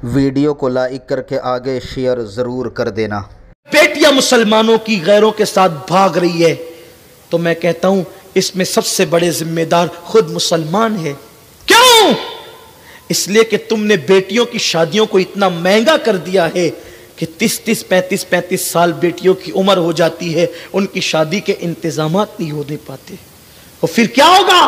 Video کو like کر کے آگے شیئر ضرور کر دینا۔ بیٹیاں مسلمانوں کی غیروں کے ساتھ بھاگ رہی ہے تو میں کہتا ہوں اس میں سب سے بڑے ذمہ دار خود مسلمان ہے۔ کیوں؟ اس لیے کہ تم نے بیٹیوں کی شادیوں کو اتنا مہنگا کر دیا ہے کہ 30 35 سال بیٹیوں کی عمر ہو جاتی ہے، ان کی شادی کے انتظامات نہیں ہونے پاتے۔ اور پھر کیا ہوگا؟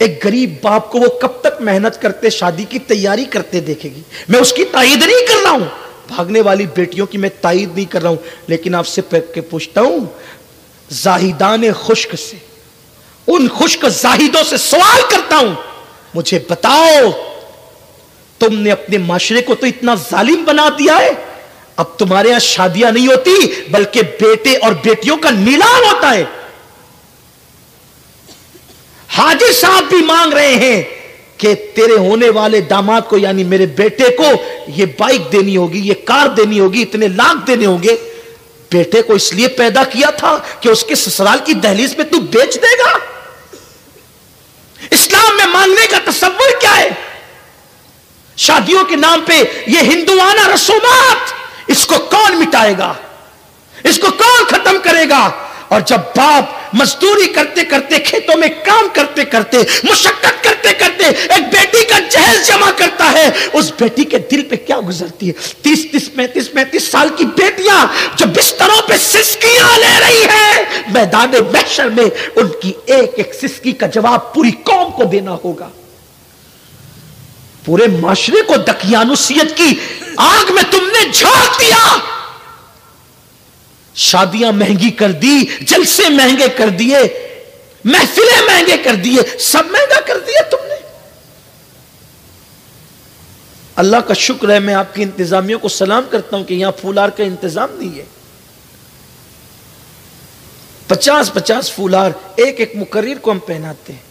ایک غریب باپ کو وہ کب تک محنت کرتے شادی کی تیاری کرتے دیکھے گی؟ میں اس کی تائید نہیں کر رہا ہوں، بھاگنے والی بیٹیوں کی میں تائید نہیں کر رہا ہوں، لیکن آپ سے پوچھتا ہوں زاہدان خشک سے، ان خشک زاہدوں سے سوال کرتا ہوں، مجھے بتاؤ تم نے اپنے معاشرے کو تو اتنا ظالم بنا دیا ہے، اب تمہارے یہاں شادیاں نہیں ہوتی بلکہ بیٹے اور بیٹیوں کا نیلام ہوتا ہے۔ حاجی صاحب بھی مانگ رہے ہیں کہ تیرے ہونے والے داماد کو یعنی میرے بیٹے کو یہ بائک دینی ہوگی، یہ کار دینی ہوگی، اتنے لاکھ دینے ہوں گے۔ بیٹے کو اس لیے پیدا کیا تھا کہ اس کے سسرال کی دہلیز میں تو بیچ دے گا؟ اسلام میں مانگنے کا تصور کیا ہے؟ شادیوں کے نام پہ یہ ہندوانہ رسومات، اس کو کون مٹائے گا؟ اس کو کون ختم کرے گا؟ اور جب باپ مزدوری کرتے کرتے، کھیتوں میں کام کرتے کرتے، مشقت کرتے کرتے ایک بیٹی کا جہیز جمع کرتا ہے، اس بیٹی کے دل پہ کیا گزرتی ہے؟ 30 35 سال کی بیٹیاں جو بستروں پہ سسکیاں لے رہی ہیں، میدان محشر میں ان کی ایک ایک سسکی کا جواب پوری قوم کو دینا ہوگا۔ پورے معاشرے کو دقیانوسیت کی آگ میں تم نے جھونک دیا۔ شادیاں مہنگی کر دی، جلسے مہنگے کر دیے، محفلیں مہنگے کر دیے، سب مہنگا کر دیا تم نے۔ اللہ کا شکر ہے، میں آپ کی انتظامیہ کو سلام کرتا ہوں کہ یہاں پھولار کا انتظام نہیں ہے۔ 50 پھولار ایک ایک مقرر کو ہم پہناتے ہیں۔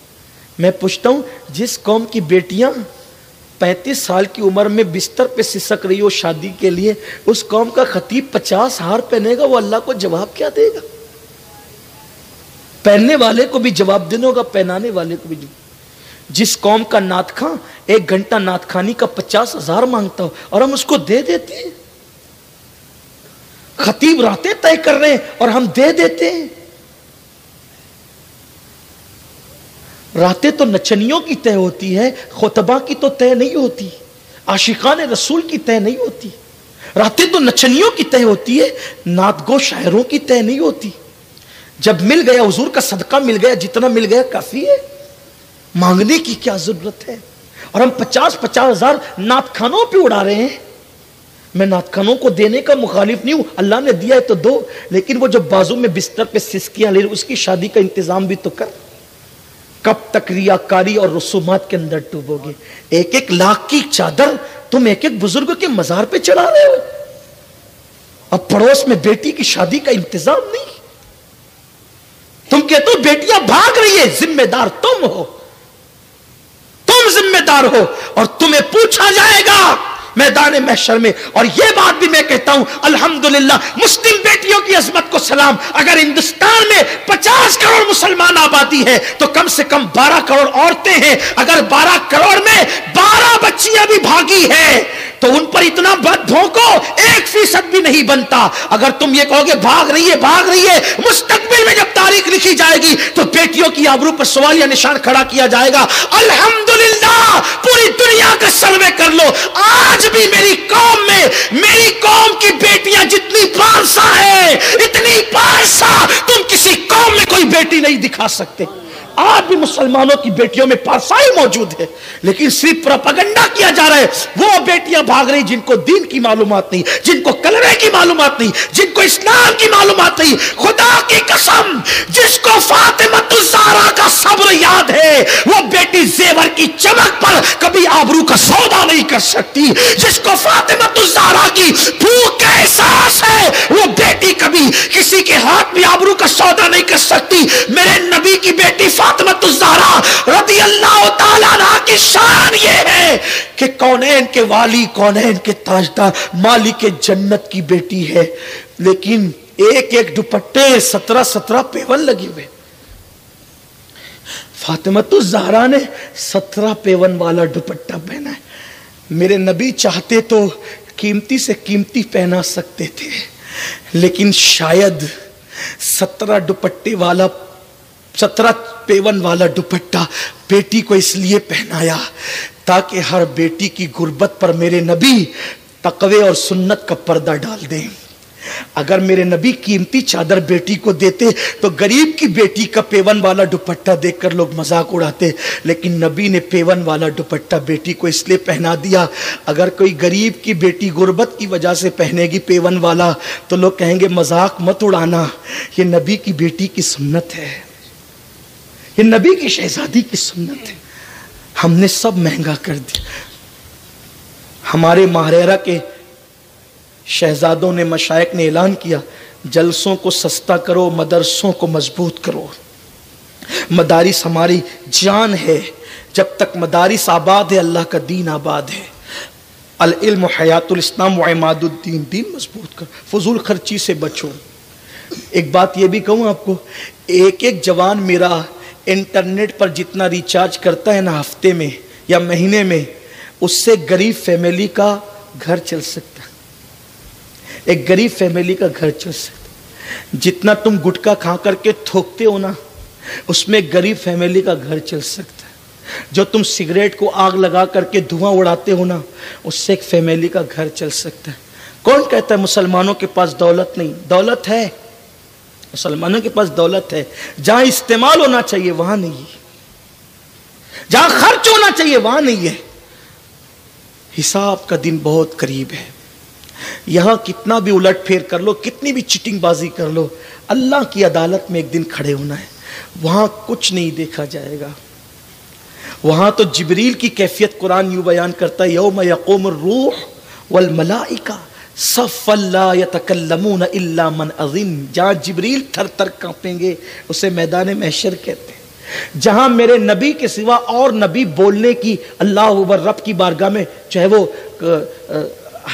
میں پوچھتا ہوں جس قوم کی بیٹیاں 35 سال کی عمر میں بستر پہ سسک رہی ہو شادی کے لیے، اس قوم کا خطیب 50 ہار پہنے گا، وہ اللہ کو جواب کیا دے گا؟ پہننے والے کو بھی جواب دینا ہوگا، پہنانے والے کو بھی۔ جس قوم کا نعت خواں 1 گھنٹہ نعت خوانی کا 50,000 مانگتا ہو اور ہم اس کو دے دیتے ہیں، خطیب راتیں طے کر رہے ہیں اور ہم دے دیتے ہیں۔ راتیں تو نچنیوں کی طے ہوتی ہے، خطبہ کی تو طے نہیں ہوتی، عاشقان رسول کی طے نہیں ہوتی۔ راتیں تو نچنیوں کی طے ہوتی ہے، نعت گو شاعروں کی طے نہیں ہوتی۔ جب مل گیا حضور کا صدقہ مل گیا، جتنا مل گیا کافی ہے، مانگنے کی کیا ضرورت ہے؟ اور ہم 50,000 نعت خانوں پہ اڑا رہے ہیں۔ میں نعت خانوں کو دینے کا مخالف نہیں ہوں، اللہ نے دیا ہے تو دو، لیکن وہ جو بازو میں بستر پہ سسکیاں لے رہے اس کی شادی کا انتظام بھی تو کر۔ کب تک ریاکاری اور رسومات کے اندر ڈوبو گے؟ 1 لاکھ کی چادر تم ایک بزرگ کے مزار پہ چڑھا رہے ہو، اب پڑوس میں بیٹی کی شادی کا انتظام نہیں۔ تم کہتے ہو بیٹیاں بھاگ رہی ہے، ذمہ دار تم ہو، تم ذمہ دار ہو، اور تمہیں پوچھا جائے گا میدان محشر میں۔ اور یہ بات بھی میں کہتا ہوں الحمدللہ مسلم بیٹیوں کی عظمت کو سلام، اگر ہندوستان میں 50 کروڑ مسلمان آبادی ہے تو کم سے کم 12 کروڑ عورتیں ہیں، اگر 12 کروڑ میں 12 بچیاں بھی بھاگی ہیں تو ان پر اتنا بد بھونکو 1% بھی نہیں بنتا۔ اگر تم یہ کہو گے بھاگ رہی ہے، مستقبل میں جب تاریخ لکھی جائے گی تو بیٹیوں کی آبرو پر سوالیہ نشان کھڑا کیا جائے گا۔ الحمدللہ پوری دنیا کا سروے کر لو، آج بھی میری قوم کی بیٹیاں جتنی پارسا ہے، اتنی پارسا تم کسی قوم میں کوئی بیٹی نہیں دکھا سکتے۔ آج بھی مسلمانوں کی بیٹیوں میں پارسائی موجود ہے، لیکن صرف پروپیگنڈا کیا جا رہا ہے۔ وہ بیٹیاں بھاگ رہی جن کو دین کی معلومات نہیں، جن کو کلمے کی معلومات نہیں، جن کو اسلام کی معلومات نہیں۔ خدا کی قسم جس کو فاطمۃ الزہرا کا صبر یاد ہے، وہ بیٹی زیور کی چمک پر کبھی آبرو کا سودا نہیں کر سکتی۔ جس کو فاطمۃ الزہرا کی بھوک کا احساس ہے، وہ بیٹی کبھی کسی کے ہاتھ میں آبرو کا سودا نہیں کر سکتی۔ میرے نبی کی بیٹی فاطمۃ الزہرا رضی اللہ تعالیٰ عنہ کی شان یہ ہے کہ کونین کے والی، کونین کے تاجدار، مالک جنت کی بیٹی ہے، لیکن ایک دوپٹے 17 پیون لگے ہوئے۔ فاطمۃ الزہرا نے 17 پیون والا دوپٹہ پہنا ہے۔ میرے نبی چاہتے تو قیمتی سے قیمتی پہنا سکتے تھے، لیکن شاید 17 پیون والا دوپٹہ بیٹی کو اس لیے پہنایا تاکہ ہر بیٹی کی غربت پر میرے نبی تقوی اور سنت کا پردہ ڈال دیں۔ اگر میرے نبی قیمتی چادر بیٹی کو دیتے تو غریب کی بیٹی کا پیون والا دوپٹہ دیکھ کر لوگ مذاق اڑاتے، لیکن نبی نے پیون والا دوپٹہ بیٹی کو اس لیے پہنا دیا۔ اگر کوئی غریب کی بیٹی غربت کی وجہ سے پہنے گی پیون والا تو لوگ کہیں گے مذاق مت اڑانا، یہ نبی کی بیٹی کی سنت ہے، یہ نبی کی شہزادی کی سنت ہے۔ ہم نے سب مہنگا کر دیا۔ ہمارے ماہریرہ کے شہزادوں نے، مشائخ نے اعلان کیا جلسوں کو سستا کرو، مدرسوں کو مضبوط کرو۔ مدارس ہماری جان ہے، جب تک مدارس آباد ہے اللہ کا دین آباد ہے۔ العلم حیات الاسلام و عماد الدین، دین مضبوط کرو، فضول خرچی سے بچو۔ ایک بات یہ بھی کہوں آپ کو، ایک جوان میرا انٹرنیٹ پر جتنا ریچارج کرتا ہے نا ہفتے میں یا مہینے میں، اس سے غریب فیملی کا گھر چل سکتا ہے، ایک غریب فیملی کا گھر چل سکتا ہے۔ جتنا تم گٹکا کھا کر کے تھوکتے ہو نا، اس میں غریب فیملی کا گھر چل سکتا ہے۔ جو تم سگریٹ کو آگ لگا کر کے دھواں اڑاتے ہو نا، اس سے ایک فیملی کا گھر چل سکتا ہے۔ کون کہتا ہے مسلمانوں کے پاس دولت نہیں؟ دولت ہے، مسلمانوں کے پاس دولت ہے، جہاں استعمال ہونا چاہیے وہاں نہیں ہے، جہاں خرچ ہونا چاہیے وہاں نہیں ہے۔ حساب کا دن بہت قریب ہے، یہاں کتنا بھی الٹ پھیر کر لو، کتنی بھی چیٹنگ بازی کر لو، اللہ کی عدالت میں ایک دن کھڑے ہونا ہے، وہاں کچھ نہیں دیکھا جائے گا۔ وہاں تو جبریل کی کیفیت قرآن یوں بیان کرتا ہے، یوم یقوم الروح والملائکہ صفا لا یتکلمون الا من اذن، جہاں جبریل تھر تھر کانپیں گے اسے میدان محشر کہتے ہیں۔ جہاں میرے نبی کے سوا اور نبی بولنے کی، اللہ اکبر، رب کی بارگاہ میں چاہے وہ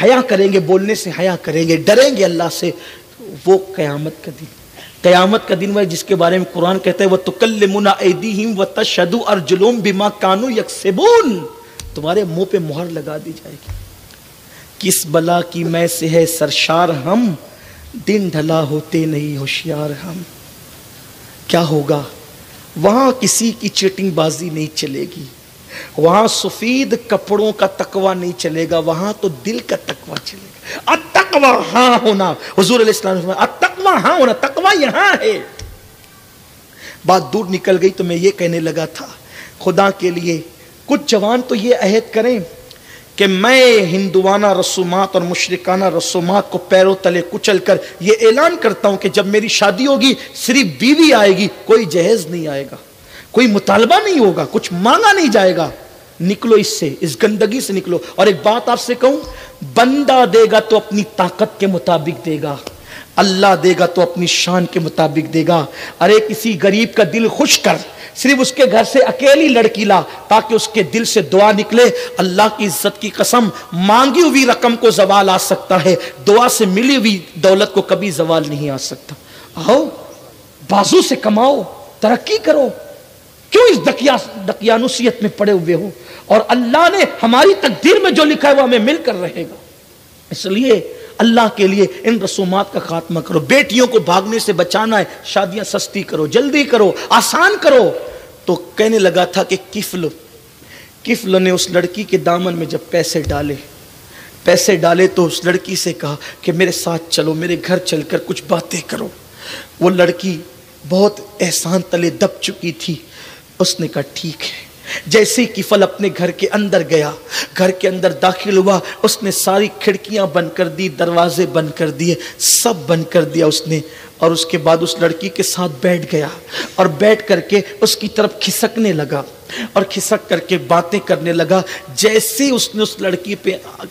حیا کریں گے، بولنے سے حیا کریں گے، ڈریں گے اللہ سے، وہ قیامت کا دن، قیامت کا دن وہ جس کے بارے میں قرآن کہتا ہے وَتُكَلِّمُنَا أَيْدِيهِمْ وَتَشْهَدُ أَرْجُلُهُمْ بِمَا كَانُوا يَكْسِبُونَ، تمہارے منہ پہ مہر لگا دی جائے گی۔ کس بلا کی میں سے ہے سرشار ہم، دن ڈھلا ہوتے نہیں ہوشیار ہم۔ کیا ہوگا؟ وہاں کسی کی چیٹنگ بازی نہیں چلے گی، وہاں سفید کپڑوں کا تقوی نہیں چلے گا، وہاں تو دل کا تقوی چلے گا۔ التقوی ہاں ہونا، حضور علیہ السلام نے فرمایا التقوی ہاں ہونا، تقوی یہاں ہے۔ بات دور نکل گئی تو میں یہ کہنے لگا تھا، خدا کے لیے کچھ جوان تو یہ عہد کریں کہ میں ہندوانہ رسومات اور مشرکانہ رسومات کو پیروں تلے کچل کر یہ اعلان کرتا ہوں کہ جب میری شادی ہوگی صرف بیوی آئے گی، کوئی جہیز نہیں آئے گا، کوئی مطالبہ نہیں ہوگا، کچھ مانگا نہیں جائے گا۔ نکلو اس سے، اس گندگی سے نکلو۔ اور ایک بات آپ سے کہوں، بندہ دے گا تو اپنی طاقت کے مطابق دے گا، اللہ دے گا تو اپنی شان کے مطابق دے گا۔ ارے کسی غریب کا دل خوش کر، صرف اس کے گھر سے اکیلی لڑکی لا تاکہ اس کے دل سے دعا نکلے۔ اللہ کی عزت کی قسم، مانگی ہوئی رقم کو زوال آ سکتا ہے، دعا سے ملی ہوئی دولت کو کبھی زوال نہیں آ سکتا۔ آؤ بازو سے کماؤ، ترقی کرو، کیوں اس دقیانوسیت میں پڑے ہوئے ہو؟ اور اللہ نے ہماری تقدیر میں جو لکھا ہے وہ ہمیں مل کر رہے گا۔ اس لیے اللہ کے لیے ان رسومات کا خاتمہ کرو۔ بیٹیوں کو بھاگنے سے بچانا ہے، شادیاں سستی کرو، جلدی کرو، آسان کرو۔ تو کہنے لگا تھا کہ کفل نے اس لڑکی کے دامن میں جب پیسے ڈالے تو اس لڑکی سے کہا کہ میرے ساتھ چلو، میرے گھر چل کر کچھ باتیں کرو۔ وہ لڑکی بہت احسان تلے دب چکی تھی، اس نے کہا ٹھیک ہے۔ جیسے ہی کفل اپنے گھر کے اندر گیا، گھر کے اندر داخل ہوا، اس نے ساری کھڑکیاں بند کر دی، دروازے بند کر دیے، سب بند کر دیا اس نے۔ اور اس کے بعد اس لڑکی کے ساتھ بیٹھ گیا اور بیٹھ کر کے اس کی طرف کھسکنے لگا اور کھسک کر کے باتیں کرنے لگا۔ جیسے ہی اس نے اس لڑکی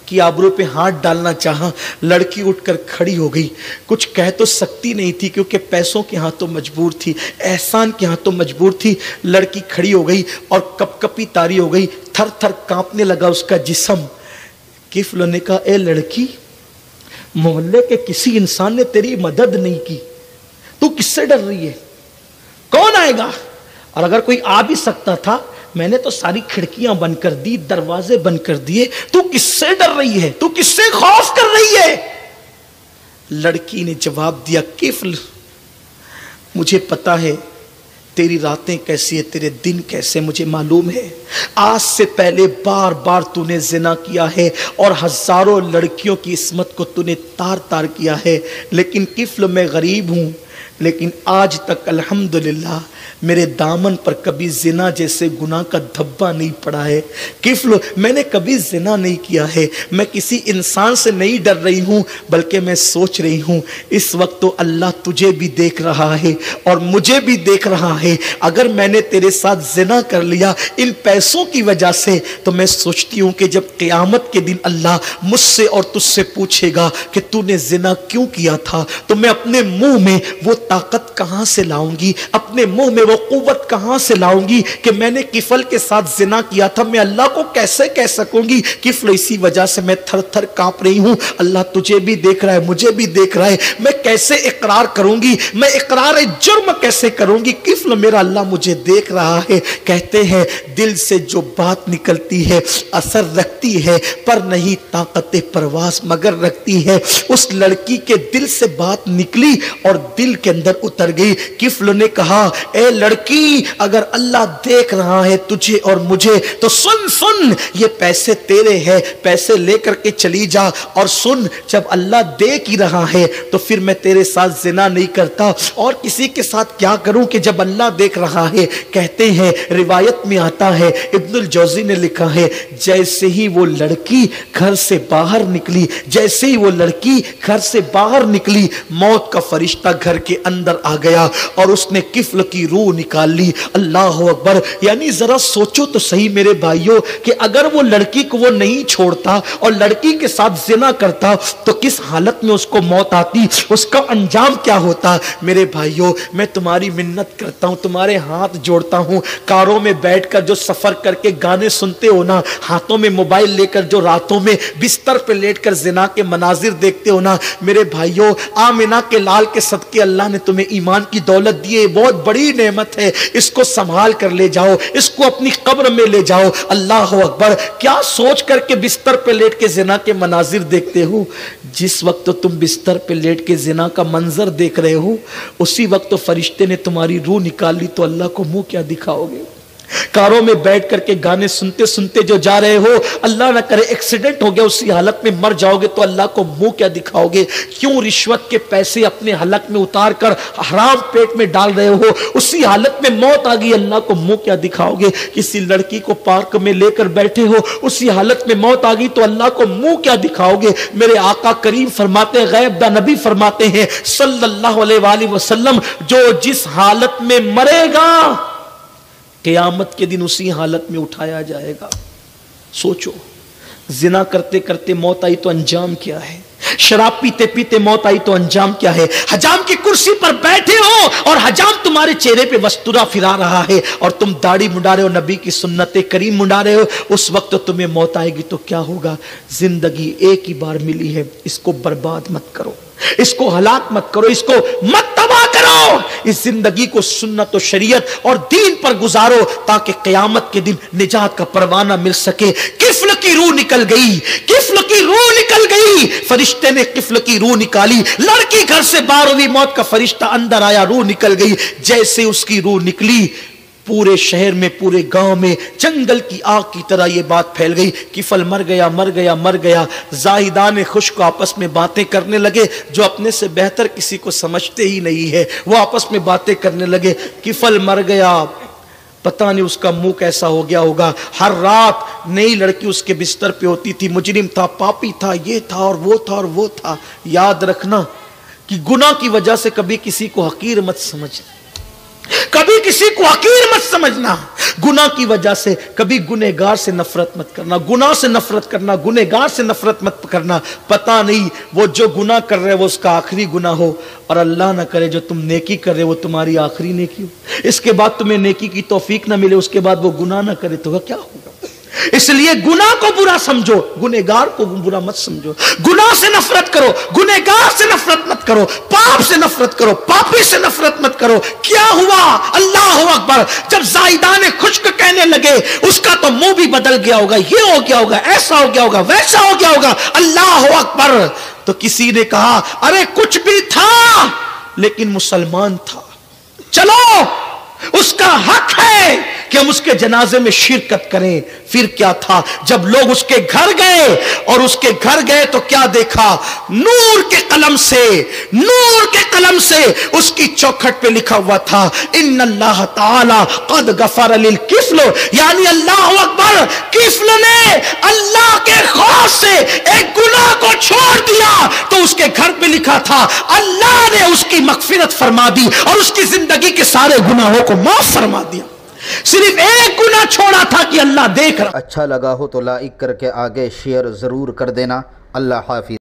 کی آبرو پہ ہاتھ ڈالنا چاہا، لڑکی اٹھ کر کھڑی ہو گئی۔ کچھ کہہ تو سکتی نہیں تھی کیونکہ پیسوں کے ہاتھوں مجبور تھی، احسان کے ہاتھوں مجبور تھی۔ لڑکی کھڑی ہو گئی اور کپ کپی تاری ہو گئی، تھر تھر کانپنے لگا اس کا جسم۔ کفل نے کہا اے لڑکی، محلے کے کسی انسان نے تیری مدد نہیں کی، تو کس سے ڈر رہی ہے؟ کون آئے گا؟ اور اگر کوئی آ بھی سکتا تھا، میں نے تو ساری کھڑکیاں بند کر دی، دروازے بند کر دیے، تو کس سے ڈر رہی ہے؟ تو کس سے خوف کر رہی ہے؟ لڑکی نے جواب دیا، کفل مجھے پتا ہے تیری راتیں کیسی ہے، تیرے دن کیسے، مجھے معلوم ہے۔ آج سے پہلے بار بار تو نے زنا کیا ہے اور ہزاروں لڑکیوں کی عصمت کو تو نے تار تار کیا ہے، لیکن کفل میں غریب ہوں، لیکن آج تک الحمدللہ میرے دامن پر کبھی زنا جیسے گناہ کا دھبا نہیں پڑا ہے۔ کفل میں نے کبھی زنا نہیں کیا ہے، میں کسی انسان سے نہیں ڈر رہی ہوں، بلکہ میں سوچ رہی ہوں اس وقت تو اللہ تجھے بھی دیکھ رہا ہے اور مجھے بھی دیکھ رہا ہے، اگر میں نے تیرے ساتھ زنا کر لیا ان پیسوں کی وجہ سے تو میں سوچتی ہوں کہ جب قیامت کے دن اللہ مجھ سے اور تجھ سے پوچھے گا کہ تو نے زنا کیوں کیا تھا، تو میں اپنے منہ میں وہ طاقت کہاں سے لاؤں گی، اپنے منہ میں وہ قوت کہاں سے لاؤں گی کہ میں نے کفل کے ساتھ زنا کیا تھا، میں اللہ کو کیسے کہہ سکوں گی؟ کفل اسی وجہ سے میں تھر تھر کانپ رہی ہوں، اللہ تجھے بھی دیکھ رہا ہے، مجھے بھی دیکھ رہا ہے، میں کیسے اقرار کروں گی، میں اقرار جرم کیسے کروں گی؟ کفل میرا اللہ مجھے دیکھ رہا ہے۔ کہتے ہیں دل سے جو بات نکلتی ہے اثر رکھتی ہے، پر نہیں طاقت پرواز مگر رکھتی ہے۔ اس لڑکی کے دل سے بات نکلی اور دل کے اندر اتر گئی۔ کفل نے کہا اے لڑکی، اگر اللہ دیکھ رہا ہے تجھے اور مجھے تو سن یہ پیسے تیرے ہیں، پیسے لے کر کے چلی جا، اور سن جب اللہ دیکھ ہی رہا ہے تو پھر میں تیرے ساتھ زنا نہیں کرتا اور کسی کے ساتھ کیا کروں کہ جب اللہ دیکھ رہا ہے۔ کہتے ہیں روایت میں آتا ہے، ابن الجوزی نے لکھا ہے، جیسے ہی وہ لڑکی گھر سے باہر نکلی، جیسے ہی وہ لڑکی گھر سے باہر نکلی، موت کا فرشتہ گھر کے اندر آ گیا اور اس نے کفل کی روح نکال لی۔ اللہ اکبر! یعنی ذرا سوچو تو صحیح میرے بھائیوں کہ اگر وہ لڑکی کو وہ نہیں چھوڑتا اور لڑکی کے ساتھ زنا کرتا تو کس حالت میں اس کو موت آتی، اس کا انجام کیا ہوتا؟ میرے بھائیوں میں تمہاری منت کرتا ہوں، تمہارے ہاتھ جوڑتا ہوں، کاروں میں بیٹھ کر جو سفر کر کے گانے سنتے ہو نا، ہاتھوں میں موبائل لے کر جو راتوں میں بستر پہ لیٹ کر زنا کے مناظر دیکھتے ہو نا، میرے بھائیوں آمنہ کے لال کے صدقے اللہ نے تمہیں ایمان کی دولت دی ہے، بہت بڑی نعمت ہے، اس کو سنبھال کر لے جاؤ، اس کو اپنی قبر میں لے جاؤ۔ اللہ اکبر! کیا سوچ کر کے بستر پہ لیٹ کے زنا کے مناظر دیکھتے ہو؟ جس وقت تم بستر پہ لیٹ کے زنا کا منظر دیکھ رہے ہو اسی وقت تو فرشتے نے تمہاری روح نکال لی، تو اللہ کو منہ کیا دکھاؤ گے؟ کاروں میں بیٹھ کر کے گانے سنتے سنتے جو جا رہے ہو، اللہ نہ کرے ایکسیڈنٹ ہو گیا، اسی حالت میں مر جاؤ گے تو اللہ کو منہ کیا دکھاؤ گے؟ کیوں رشوت کے پیسے اپنے حلق میں اتار کر حرام پیٹ میں ڈال رہے ہو؟ اسی حالت میں موت آ گئی، اللہ کو منہ کیا دکھاؤ گے؟ کسی لڑکی کو پارک میں لے کر بیٹھے ہو، اسی حالت میں موت آ گئی تو اللہ کو منہ کیا دکھاؤ گے؟ میرے آقا کریم فرماتے ہیں، غیب دا نبی فرماتے ہیں صلی اللہ علیہ وآلہ وسلم، جو جس حالت میں مرے گا قیامت کے دن اسی حالت میں اٹھایا جائے گا۔ سوچو، زنا کرتے کرتے موت آئی تو انجام کیا ہے؟ شراب پیتے پیتے موت آئی تو انجام کیا ہے؟ حجام کی کرسی پر بیٹھے ہو اور حجام تمہارے چہرے پہ وستورا پھرا رہا ہے اور تم داڑھی منڈا رہے ہو، نبی کی سنت کریم منڈا رہے ہو، اس وقت تمہیں موت آئے گی تو کیا ہوگا؟ زندگی ایک ہی بار ملی ہے، اس کو برباد مت کرو، اس کو ہلاک مت کرو، اس کو مت تباہ کرو، اس زندگی کو سنت و شریعت اور دین پر گزارو تاکہ قیامت کے دن نجات کا پروانہ مل سکے۔ کفل کی روح نکل گئی، کفل کی روح نکل گئی، فرشتے نے کفل کی روح نکالی، لڑکی گھر سے باہر ہوئی، موت کا فرشتہ اندر آیا، روح نکل گئی۔ جیسے اس کی روح نکلی پورے شہر میں، پورے گاؤں میں جنگل کی آگ کی طرح یہ بات پھیل گئی، کفل مر گیا مر گیا مر گیا۔ زاہدان خشک آپس میں باتیں کرنے لگے، جو اپنے سے بہتر کسی کو سمجھتے ہی نہیں ہے، وہ آپس میں باتیں کرنے لگے، کفل مر گیا، پتہ نہیں اس کا منہ کیسا ہو گیا ہوگا۔ ہر رات نئی لڑکی اس کے بستر پہ ہوتی تھی، مجرم تھا، پاپی تھا، یہ تھا اور وہ تھا اور وہ تھا۔ یاد رکھنا کہ گناہ کی وجہ سے کبھی کسی کو حقیر مت سمجھنا، کبھی کسی کو حقیر مت سمجھنا، گناہ کی وجہ سے کبھی گنہگار سے نفرت مت کرنا، گناہ سے نفرت کرنا، گنہگار سے نفرت مت کرنا۔ پتہ نہیں وہ جو گناہ کر رہے وہ اس کا آخری گناہ ہو، اور اللہ نہ کرے جو تم نیکی کر رہے وہ تمہاری آخری نیکی ہو، اس کے بعد تمہیں نیکی کی توفیق نہ ملے، اس کے بعد وہ گناہ نہ کرے تو کیا ہوگا؟ اس لیے گناہ کو برا سمجھو، گنہگار کو برا مت سمجھو، گناہ سے نفرت کرو، گنہگار سے نفرت مت کرو، پاپ سے نفرت کرو، پاپی سے نفرت مت کرو۔ کیا ہوا؟ اللہ اکبر، جب زائدان خشک کہنے لگے اس کا تو منہ بھی بدل گیا ہوگا، یہ ہو گیا ہوگا، ایسا ہو گیا ہوگا، ویسا ہو گیا ہوگا، اللہ اکبر، تو کسی نے کہا ارے کچھ بھی تھا لیکن مسلمان تھا، چلو اس کا حق ہے کہ ہم اس کے جنازے میں شرکت کریں۔ پھر کیا تھا؟ جب لوگ اس کے گھر گئے اور اس کے گھر گئے تو کیا دیکھا؟ نور کے قلم سے اس کی چوکھٹ پہ لکھا ہوا تھا ان اللہ تعالی قد غفر للکفل، یعنی اللہ اکبر، کفل نے اللہ کے خوف سے ایک گناہ کو چھوڑ دیا تو اس کے گھر پہ لکھا تھا اللہ نے اس کی مغفرت فرما دی اور اس کی زندگی کے سارے گناہوں کو معاف فرما دیا۔ صرف ایک گناہ چھوڑا تھا کہ اللہ دیکھ رہا۔ اچھا لگا ہو تو لائک کر کے آگے شیئر ضرور کر دینا۔ اللہ حافظ۔